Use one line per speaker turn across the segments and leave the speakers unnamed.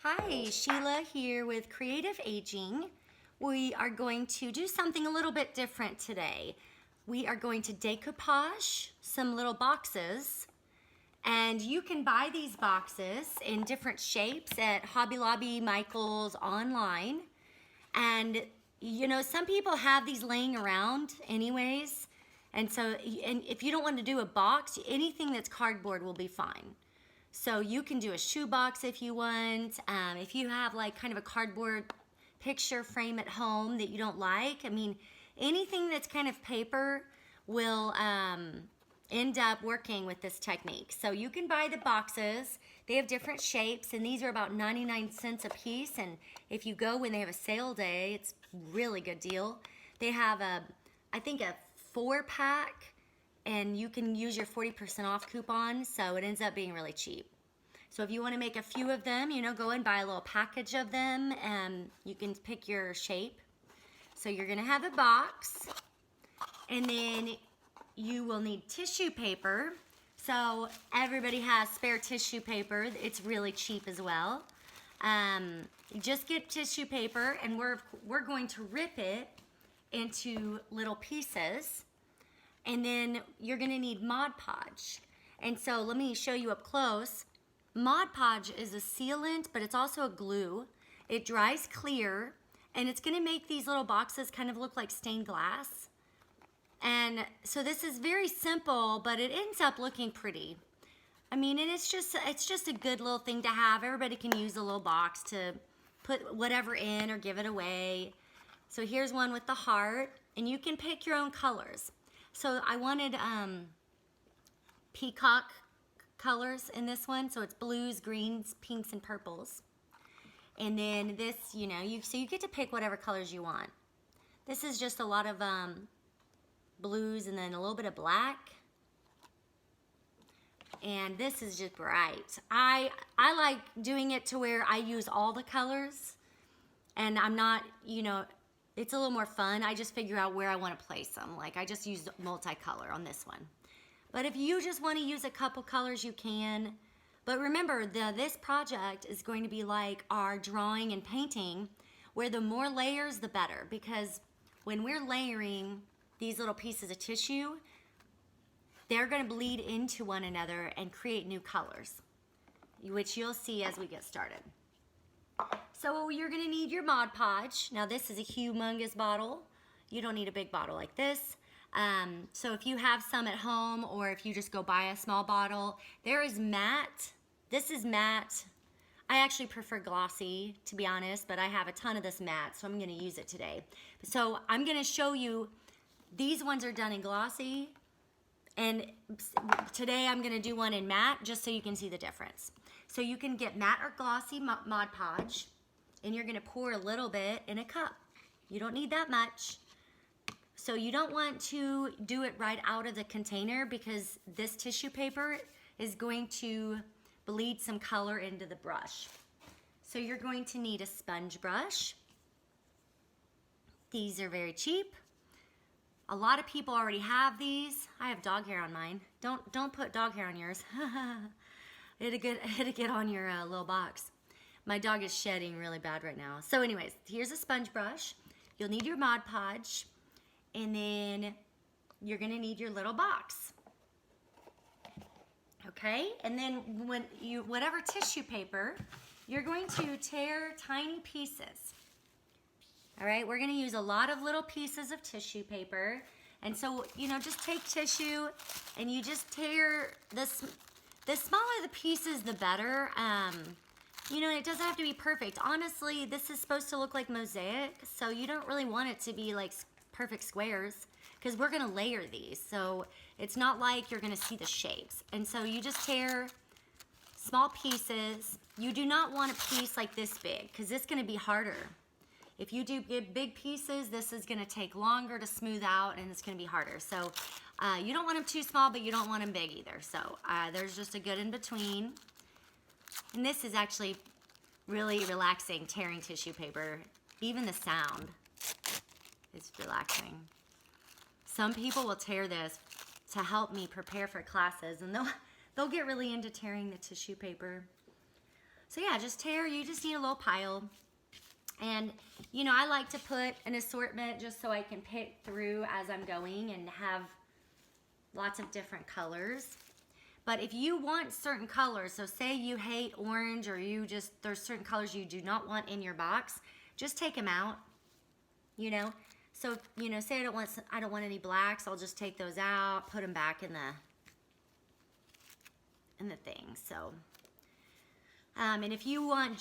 Hi, Sheila here with Creative Aging. We are going to do something a little bit different today. We are going to decoupage some little boxes, and you can buy these boxes in different shapes at Hobby Lobby, Michael's, online. And you know, some people have these laying around anyways, and if you don't want to do a box, anything that's cardboard will be fine. So you can do a shoebox if you want. If you have like kind of a cardboard picture frame at home that you don't like, I mean, anything that's kind of paper will end up working with this technique. So you can buy the boxes. They have different shapes, and these are about 99 cents a piece. And if you go when they have a sale day, it's a really good deal. They have I think a 4-pack, and you can use your 40% off coupon, so it ends up being really cheap. So if you want to make a few of them, you know, go and buy a little package of them, and you can pick your shape. So you're going to have a box, and then you will need tissue paper. So everybody has spare tissue paper. It's really cheap as well. You just get tissue paper, and we're going to rip it into little pieces. And then you're gonna need Mod Podge. And so let me show you up close. Mod Podge is a sealant, but it's also a glue. It dries clear, and it's gonna make these little boxes kind of look like stained glass. And so this is very simple, but it ends up looking pretty. I mean, and it's just a good little thing to have. Everybody can use a little box to put whatever in or give it away. So here's one with the heart, and you can pick your own colors. So I wanted peacock colors in this one. So it's blues, greens, pinks, and purples. And then this, you know, so you get to pick whatever colors you want. This is just a lot of blues and then a little bit of black. And this is just bright. I like doing it to where I use all the colors. And I'm not, you know, it's a little more fun. I just figure out where I want to place them. Like I just used multicolor on this one. But if you just want to use a couple colors, you can. But remember, this project is going to be like our drawing and painting, where the more layers, the better. Because when we're layering these little pieces of tissue, they're going to bleed into one another and create new colors, which you'll see as we get started. So you're gonna need your Mod Podge. Now this is a humongous bottle. You don't need a big bottle like this. So if you have some at home, or if you just go buy a small bottle, there is matte. This is matte. I actually prefer glossy, to be honest, but I have a ton of this matte, so I'm gonna use it today. So I'm gonna show you, these ones are done in glossy, and today I'm gonna do one in matte, just so you can see the difference. So you can get matte or glossy Mod Podge, and you're gonna pour a little bit in a cup. You don't need that much. So you don't want to do it right out of the container, because this tissue paper is going to bleed some color into the brush. So you're going to need a sponge brush. These are very cheap. A lot of people already have these. I have dog hair on mine. Don't put dog hair on yours. It'll get on your little box. My dog is shedding really bad right now. So anyways, here's a sponge brush. You'll need your Mod Podge, and then you're gonna need your little box. Okay, and then whatever tissue paper, you're going to tear tiny pieces. All right, we're gonna use a lot of little pieces of tissue paper. And so, you know, just take tissue and you just tear this. The smaller the pieces, the better. You know, it doesn't have to be perfect. Honestly, this is supposed to look like mosaic, so you don't really want it to be like perfect squares, because we're gonna layer these. So it's not like you're gonna see the shapes. And so you just tear small pieces. You do not want a piece like this big, because it's gonna be harder. If you do big pieces, this is gonna take longer to smooth out, and it's gonna be harder. So you don't want them too small, but you don't want them big either. So there's just a good in between. And this is actually really relaxing, tearing tissue paper. Even the sound is relaxing. Some people will tear this to help me prepare for classes, and they'll get really into tearing the tissue paper. So yeah, you just need a little pile. And, you know, I like to put an assortment just so I can pick through as I'm going and have lots of different colors. But if you want certain colors, so say you hate orange or there's certain colors you do not want in your box, just take them out, you know. So, you know, say I don't want any blacks, I'll just take those out, put them back in the thing. So, and if you want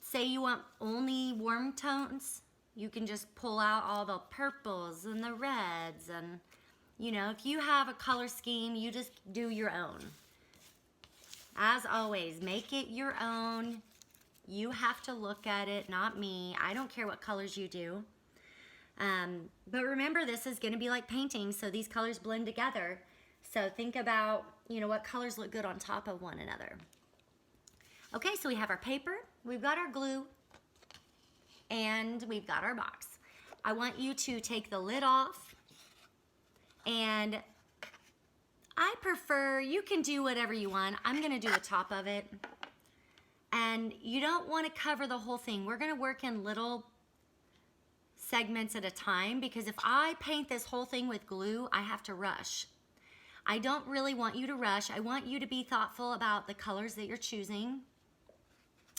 say you want only warm tones, you can just pull out all the purples and the reds, and you know, if you have a color scheme, you just do your own. As always, make it your own. You have to look at it, not me. I don't care what colors you do. But remember, this is going to be like painting, so these colors blend together. So think about, you know, what colors look good on top of one another. Okay, so we have our paper, we've got our glue, and we've got our box. I want you to take the lid off, and I prefer, you can do whatever you want. I'm gonna do the top of it. And you don't wanna cover the whole thing. We're gonna work in little segments at a time, because if I paint this whole thing with glue, I have to rush. I don't really want you to rush. I want you to be thoughtful about the colors that you're choosing.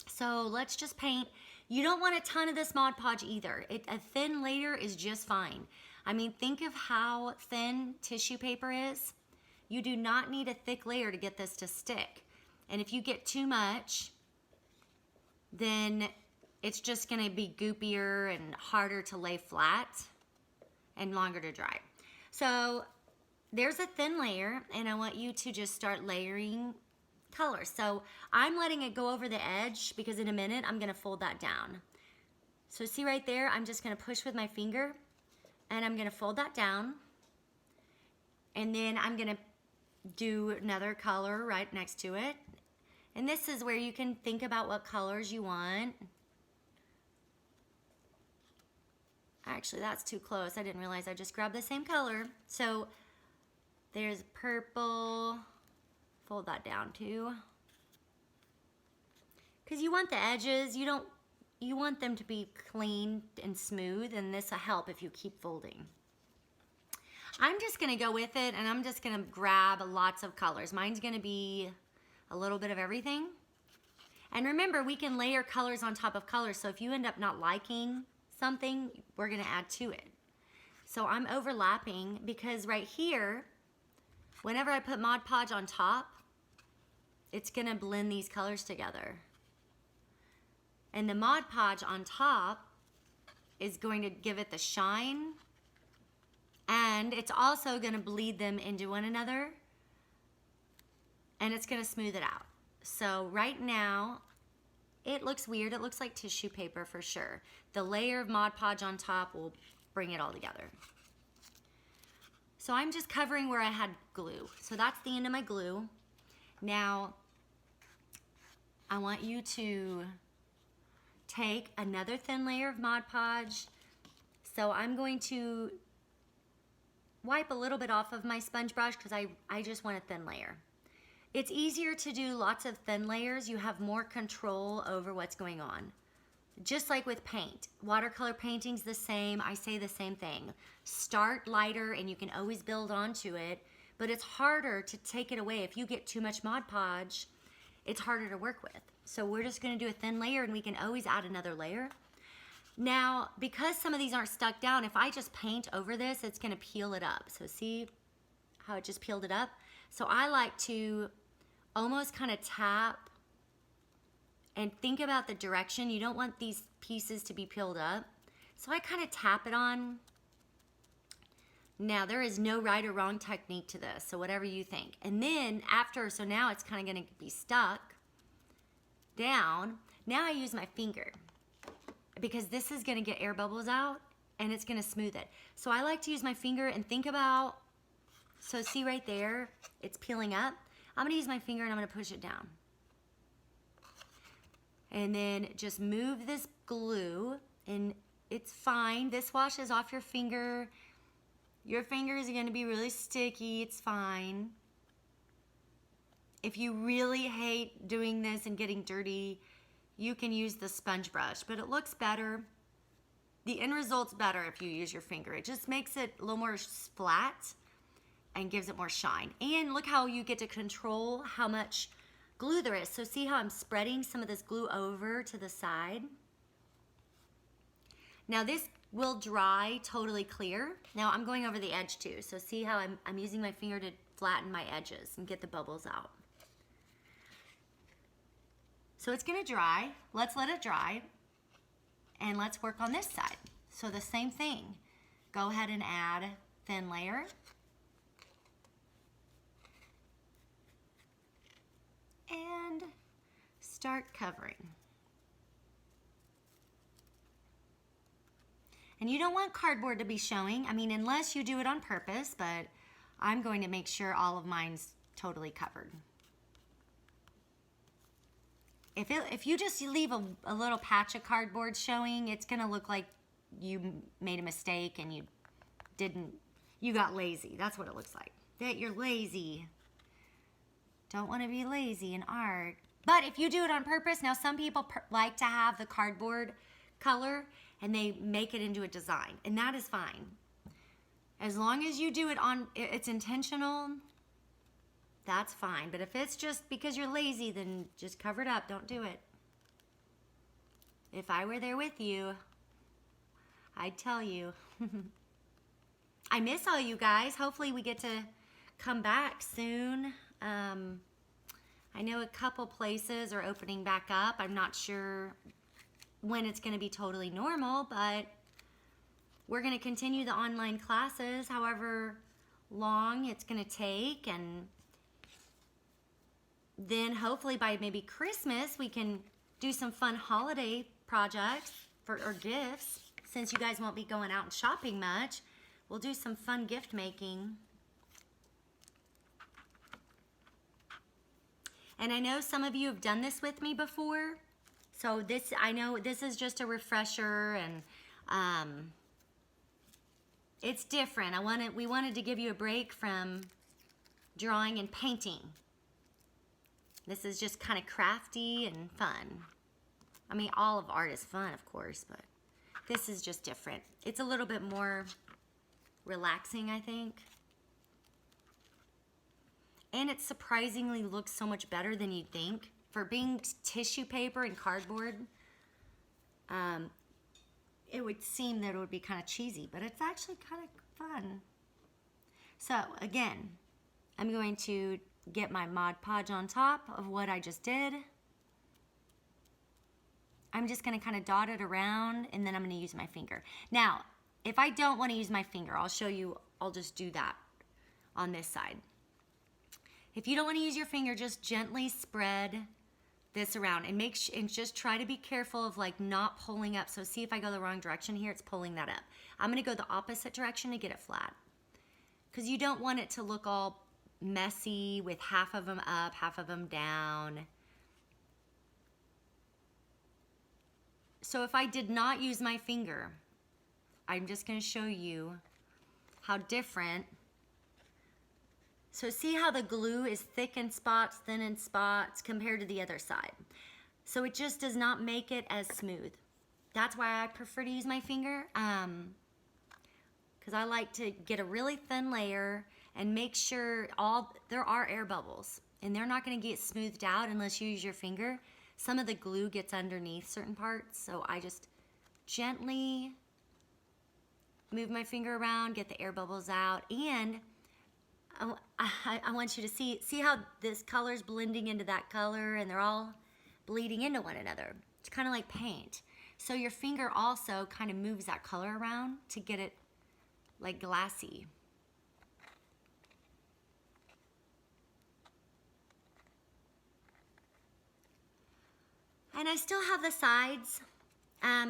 So let's just paint. You don't want a ton of this Mod Podge either. A thin layer is just fine. I mean, think of how thin tissue paper is. You do not need a thick layer to get this to stick. And if you get too much, then it's just gonna be goopier and harder to lay flat and longer to dry. So there's a thin layer, and I want you to just start layering colors. So I'm letting it go over the edge because in a minute I'm gonna fold that down. So see right there, I'm just gonna push with my finger and I'm gonna fold that down. And then I'm gonna do another color right next to it. And this is where you can think about what colors you want. Actually, that's too close. I didn't realize I just grabbed the same color. So there's purple. Fold that down too. Because you want the edges, you want them to be clean and smooth, and this will help if you keep folding. I'm just gonna go with it, and I'm just gonna grab lots of colors. Mine's gonna be a little bit of everything. And remember, we can layer colors on top of colors, so if you end up not liking something, we're gonna add to it. So I'm overlapping because right here, whenever I put Mod Podge on top, it's gonna blend these colors together. And the Mod Podge on top is going to give it the shine, and it's also gonna bleed them into one another, and it's gonna smooth it out. So right now, it looks weird. It looks like tissue paper for sure. The layer of Mod Podge on top will bring it all together. So I'm just covering where I had glue. So that's the end of my glue. Now, I want you to take another thin layer of Mod Podge. So I'm going to wipe a little bit off of my sponge brush because I just want a thin layer. It's easier to do lots of thin layers. You have more control over what's going on. Just like with paint. Watercolor painting's the same. I say the same thing. Start lighter and you can always build onto it, but it's harder to take it away. If you get too much Mod Podge, it's harder to work with. So we're just gonna do a thin layer, and we can always add another layer. Now, because some of these aren't stuck down, if I just paint over this, it's gonna peel it up. So see how it just peeled it up? So I like to almost kind of tap and think about the direction. You don't want these pieces to be peeled up. So I kind of tap it on. Now, there is no right or wrong technique to this, so whatever you think. And then after, so now it's kind of gonna be stuck down. Now I use my finger because this is gonna get air bubbles out and it's gonna smooth it. So I like to use my finger and think about, so see right there, it's peeling up. I'm gonna use my finger and I'm gonna push it down. And then just move this glue, and it's fine. This washes off your finger. Your finger is gonna be really sticky, it's fine. If you really hate doing this and getting dirty, you can use the sponge brush, but it looks better. The end result's better if you use your finger. It just makes it a little more flat and gives it more shine. And look how you get to control how much glue there is. So see how I'm spreading some of this glue over to the side? Now this will dry totally clear. Now I'm going over the edge too. So see how I'm using my finger to flatten my edges and get the bubbles out. So it's gonna dry. Let's let it dry. And let's work on this side. So the same thing. Go ahead and add thin layer. And start covering. And you don't want cardboard to be showing. I mean, unless you do it on purpose, but I'm going to make sure all of mine's totally covered. If you just leave a little patch of cardboard showing, it's gonna look like you made a mistake and you got lazy. That's what it looks like. That you're lazy. Don't wanna be lazy in art. But if you do it on purpose, now some people like to have the cardboard color and they make it into a design, and that is fine. As long as you do it it's intentional, that's fine. But if it's just because you're lazy, then just cover it up. Don't do it. If I were there with you, I'd tell you. I miss all you guys. Hopefully we get to come back soon. I know a couple places are opening back up. I'm not sure when it's going to be totally normal, but we're going to continue the online classes however long it's going to take, and then hopefully by maybe Christmas we can do some fun holiday projects or gifts. Since you guys won't be going out and shopping much, we'll do some fun gift making. And I know some of you have done this with me before, so I know this is just a refresher, and it's different. We wanted to give you a break from drawing and painting. This is just kind of crafty and fun. I mean, all of art is fun, of course, but this is just different. It's a little bit more relaxing, I think. And it surprisingly looks so much better than you'd think. For being tissue paper and cardboard, it would seem that it would be kind of cheesy, but it's actually kind of fun. So again, I'm going to get my Mod Podge on top of what I just did. I'm just going to kind of dot it around, and then I'm going to use my finger. Now, if I don't want to use my finger, I'll show you, I'll just do that on this side. If you don't want to use your finger, just gently spread this around and and just try to be careful of like not pulling up. So see if I go the wrong direction here, it's pulling that up. I'm going to go the opposite direction to get it flat, because you don't want it to look all messy with half of them up, half of them down. So if I did not use my finger, I'm just going to show you how different. So see how the glue is thick in spots, thin in spots compared to the other side. So it just does not make it as smooth. That's why I prefer to use my finger, because I like to get a really thin layer and make sure there are air bubbles, and they're not going to get smoothed out unless you use your finger. Some of the glue gets underneath certain parts, so I just gently move my finger around, get the air bubbles out, and I want you to see how this color's blending into that color, and they're all bleeding into one another. It's kind of like paint. So your finger also kind of moves that color around to get it like glassy. And I still have the sides.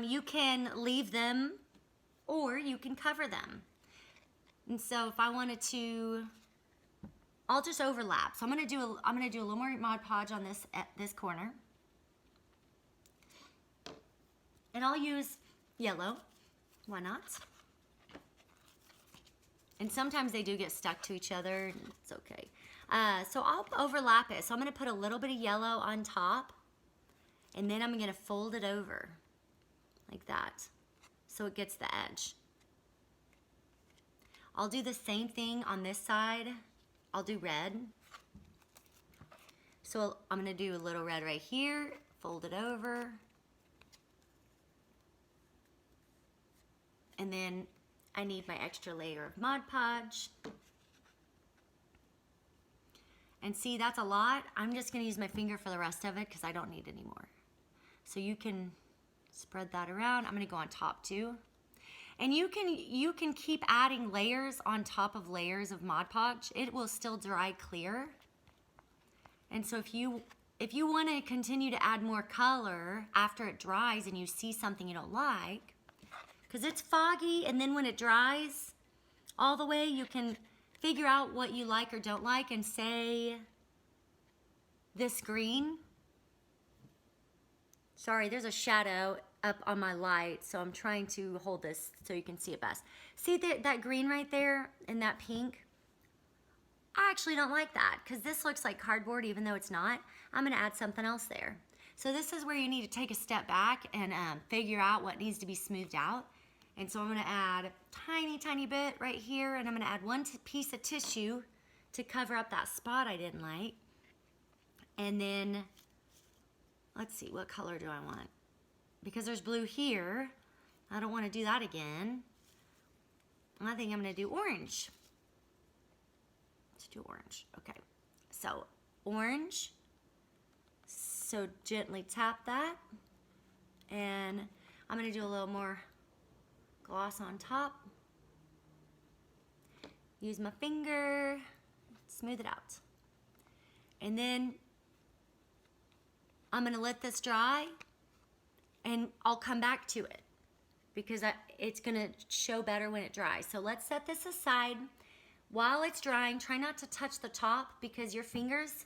You can leave them or you can cover them. And so if I wanted to, I'll just overlap. So I'm gonna do a little more Mod Podge on this corner. And I'll use yellow. Why not? And sometimes they do get stuck to each other, and it's okay. So I'll overlap it. So I'm gonna put a little bit of yellow on top, and then I'm gonna fold it over like that so it gets the edge. I'll do the same thing on this side. I'll do red. So I'm gonna do a little red right here, fold it over, and then I need my extra layer of Mod Podge. And see, that's a lot. I'm just gonna use my finger for the rest of it because I don't need any more. So you can spread that around. I'm gonna go on top too. And you can keep adding layers on top of layers of Mod Podge. It will still dry clear. And so if you want to continue to add more color after it dries and you see something you don't like, because it's foggy, and then when it dries all the way, you can figure out what you like or don't like and say, this green. Sorry, there's a shadow up on my light, so I'm trying to hold this so you can see it best. See that green right there and that pink? I actually don't like that because this looks like cardboard even though it's not. I'm gonna add something else there. So this is where you need to take a step back and figure out what needs to be smoothed out. And so I'm gonna add a tiny bit right here, and I'm gonna add one piece of tissue to cover up that spot I didn't like. And then, let's see, what color do I want? Because there's blue here, I don't wanna do that again. I think I'm gonna do orange. Let's do orange, okay. So orange, so gently tap that. And I'm gonna do a little more gloss on top. Use my finger, smooth it out. And then I'm gonna let this dry and I'll come back to it because it's gonna show better when it dries. So let's set this aside. While it's drying, try not to touch the top because your fingers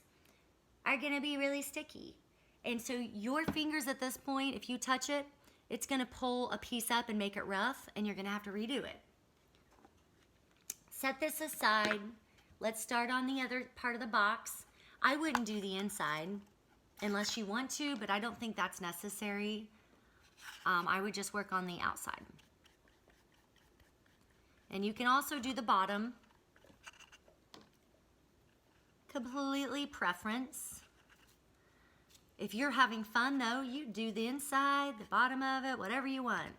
are gonna be really sticky. And so your fingers at this point, if you touch it, it's gonna pull a piece up and make it rough, and you're gonna have to redo it. Set this aside. Let's start on the other part of the box. I wouldn't do the inside unless you want to, but I don't think that's necessary. I would just work on the outside. And you can also do the bottom. Completely preference. If you're having fun though, you do the inside, the bottom of it, whatever you want.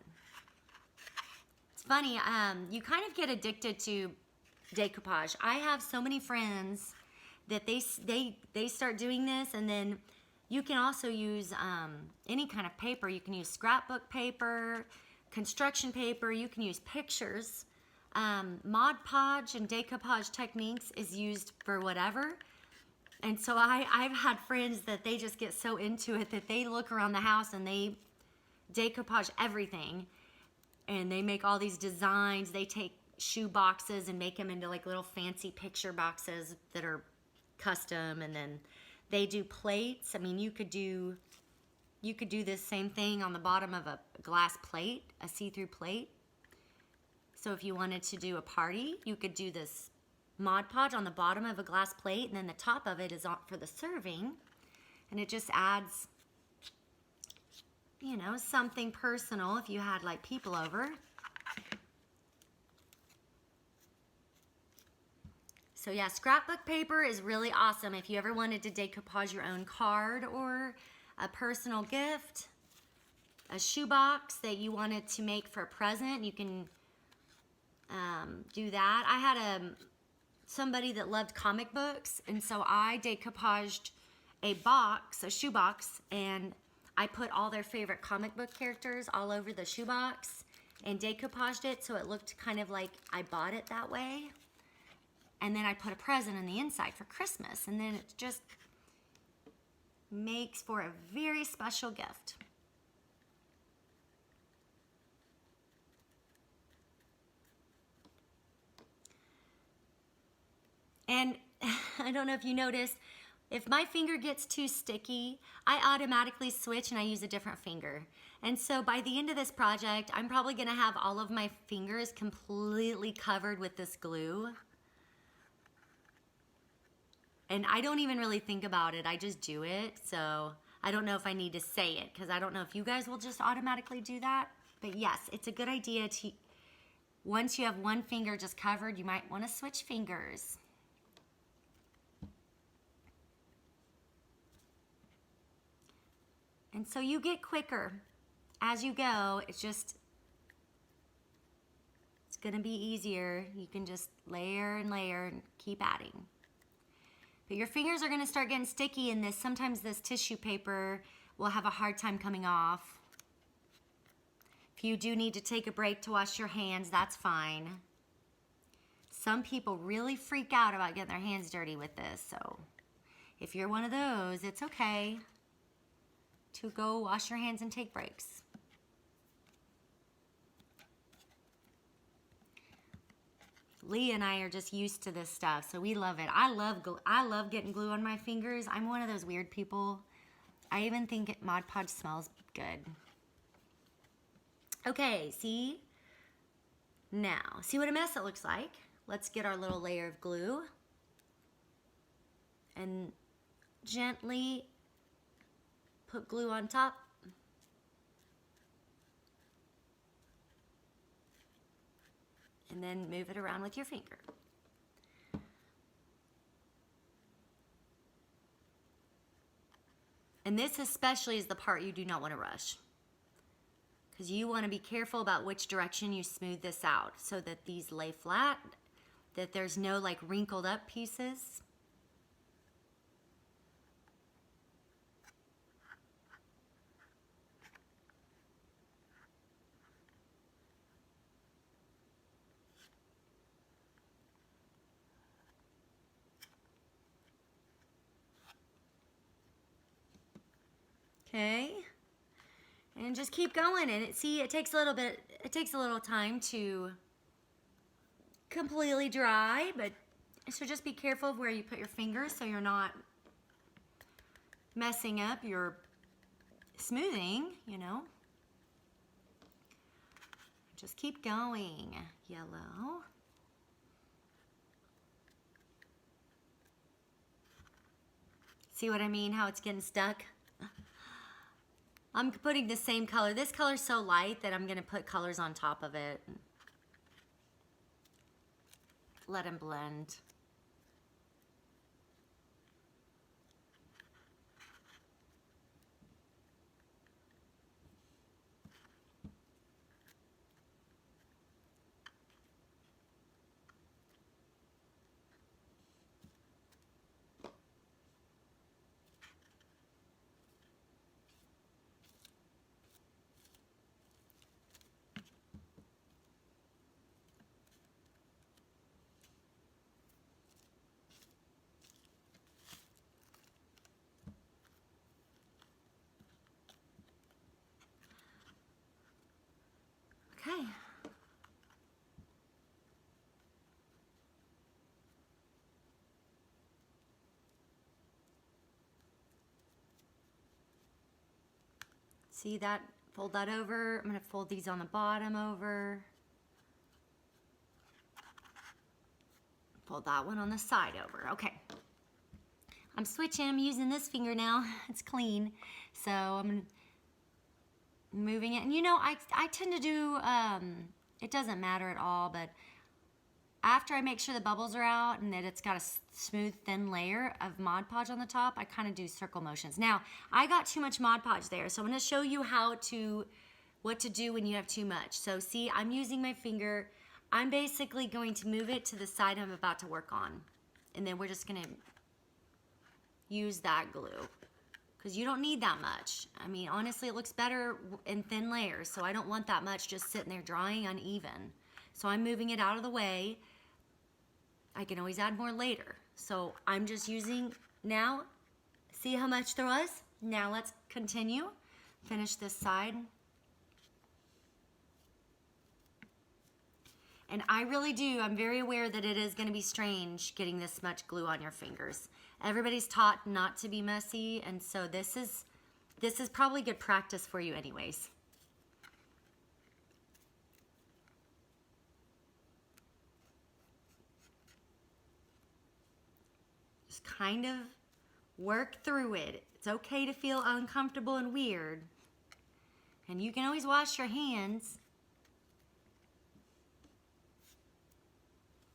It's funny, you kind of get addicted to decoupage. I have so many friends that they start doing this, and then you can also use any kind of paper. You can use scrapbook paper, construction paper, you can use pictures. Mod Podge and decoupage techniques is used for whatever. And so I've had friends that they just get so into it that they look around the house and they decoupage everything. And they make all these designs. They take shoe boxes and make them into like little fancy picture boxes that are custom. And then they do plates. I mean, you could do this same thing on the bottom of a glass plate, a see-through plate. So if you wanted to do a party, you could do this Mod Podge on the bottom of a glass plate, and then the top of it is on for the serving, and it just adds, you know, something personal if you had like people over. So yeah, scrapbook paper is really awesome if you ever wanted to decoupage your own card or a personal gift, a shoebox that you wanted to make for a present. You can do that. I had somebody that loved comic books, and so I decoupaged a shoebox, and I put all their favorite comic book characters all over the shoebox and decoupaged it so it looked kind of like I bought it that way. And then I put a present on the inside for Christmas, and then it just makes for a very special gift. And I don't know if you noticed, if my finger gets too sticky, I automatically switch and I use a different finger. And so by the end of this project, I'm probably gonna have all of my fingers completely covered with this glue. And I don't even really think about it. I just do it. So I don't know if I need to say it because I don't know if you guys will just automatically do that. But yes, it's a good idea to, once you have one finger just covered, you might want to switch fingers. And so you get quicker as you go. It's going to be easier. You can just layer and layer and keep adding. But your fingers are going to start getting sticky in this. Sometimes this tissue paper will have a hard time coming off. If you do need to take a break to wash your hands, that's fine. Some people really freak out about getting their hands dirty with this. So if you're one of those, it's okay to go wash your hands and take breaks. Lee and I are just used to this stuff, so we love it. I love getting glue on my fingers. I'm one of those weird people. I even think Mod Podge smells good. Okay, see? Now, see what a mess it looks like? Let's get our little layer of glue and gently put glue on top. And then move it around with your finger. And this especially is the part you do not want to rush, because you want to be careful about which direction you smooth this out so that these lay flat, that there's no like wrinkled up pieces. Okay, and just keep going. And see, it takes a little time to completely dry, but so just be careful of where you put your fingers so you're not messing up your smoothing, you know. Just keep going. Yellow. See what I mean? How it's getting stuck? I'm putting the same color. This color's so light that I'm going to put colors on top of it. Let them blend. Okay. See that? Fold that over. I'm going to fold these on the bottom over. Fold that one on the side over. Okay. I'm switching. I'm using this finger now. It's clean. So I'm moving it. And you know, I tend to do, it doesn't matter at all, but after I make sure the bubbles are out and that it's got a smooth, thin layer of Mod Podge on the top, I kind of do circle motions. Now, I got too much Mod Podge there, so I'm going to show you what to do when you have too much. So see, I'm using my finger. I'm basically going to move it to the side I'm about to work on. And then we're just going to use that glue, because you don't need that much. I mean, honestly, it looks better in thin layers, so I don't want that much just sitting there drying uneven. So I'm moving it out of the way. I can always add more later. So I'm just using now. See how much there was? Now let's continue. Finish this side. And I really do, I'm very aware that it is going to be strange getting this much glue on your fingers. Everybody's taught not to be messy, and so this is probably good practice for you anyways. Just kind of work through it. It's okay to feel uncomfortable and weird. And you can always wash your hands.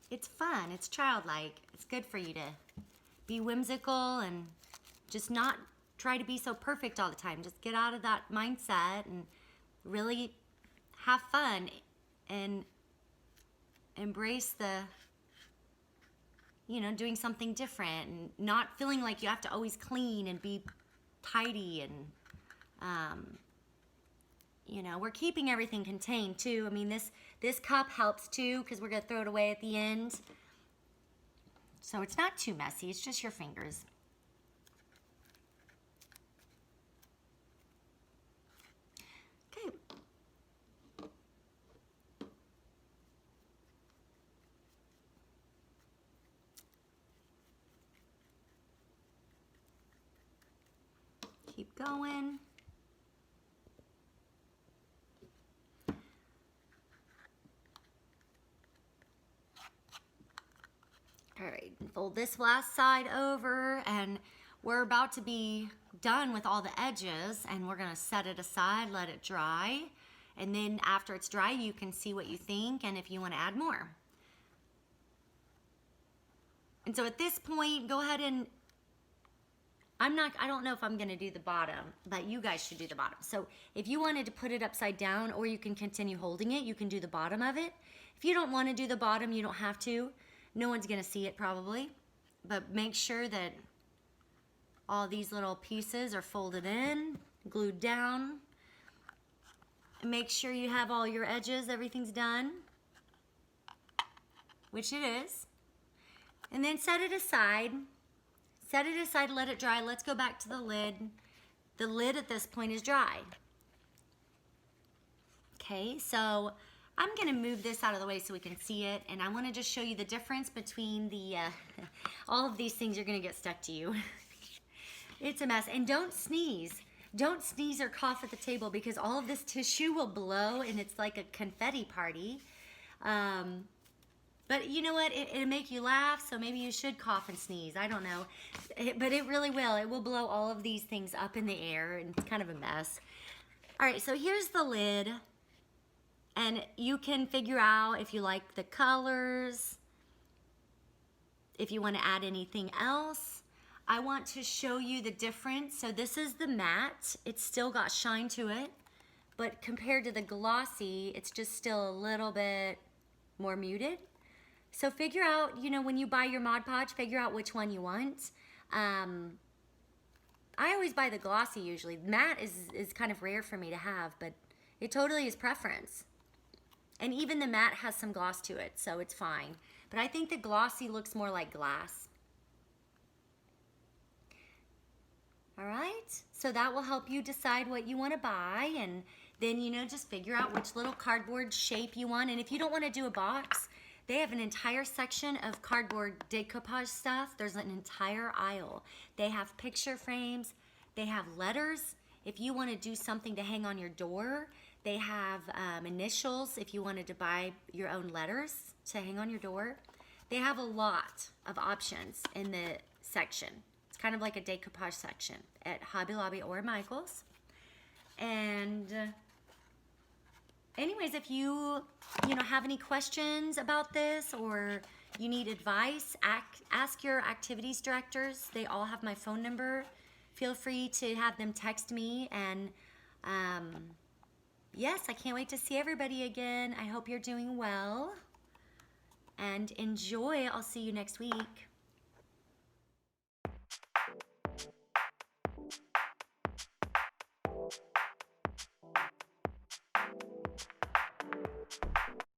It's fun, it's childlike. It's good for you to be whimsical and just not try to be so perfect all the time. Just get out of that mindset and really have fun and embrace the, you know, doing something different and not feeling like you have to always clean and be tidy. And you know, we're keeping everything contained too. I mean, this cup helps too, because we're gonna throw it away at the end. So it's not too messy, it's just your fingers. Okay. Keep going. All right, fold this last side over, and we're about to be done with all the edges, and we're gonna set it aside, let it dry, and then after it's dry, you can see what you think and if you wanna add more. And so at this point, go ahead and, I don't know if I'm gonna do the bottom, but you guys should do the bottom. So if you wanted to put it upside down, or you can continue holding it, you can do the bottom of it. If you don't wanna do the bottom, you don't have to. No one's gonna see it probably, but make sure that all these little pieces are folded in, glued down. And make sure you have all your edges, everything's done, which it is. And then set it aside. Set it aside, let it dry. Let's go back to the lid. The lid at this point is dry. Okay, so I'm gonna move this out of the way so we can see it, and I wanna just show you the difference between the, all of these things are gonna get stuck to you. It's a mess, and don't sneeze. Don't sneeze or cough at the table, because all of this tissue will blow and it's like a confetti party. But you know what, it'll make you laugh, so maybe you should cough and sneeze, I don't know. But it really will, it will blow all of these things up in the air, and it's kind of a mess. All right, so here's the lid. And you can figure out if you like the colors, if you want to add anything else. I want to show you the difference. So this is the matte. It's still got shine to it, but compared to the glossy, it's just still a little bit more muted. So figure out, you know, when you buy your Mod Podge, figure out which one you want. I always buy the glossy usually. Matte is kind of rare for me to have, but it totally is preference. And even the matte has some gloss to it, so it's fine. But I think the glossy looks more like glass. All right, so that will help you decide what you want to buy, and then, you know, just figure out which little cardboard shape you want. And if you don't want to do a box, they have an entire section of cardboard decoupage stuff. There's an entire aisle. They have picture frames, they have letters. If you want to do something to hang on your door, they have initials if you wanted to buy your own letters to hang on your door. They have a lot of options in the section. It's kind of like a decoupage section at Hobby Lobby or Michael's. And anyways, if you have any questions about this, or you need advice, ask your activities directors. They all have my phone number. Feel free to have them text me, and yes, I can't wait to see everybody again. I hope you're doing well, and enjoy. I'll see you next week.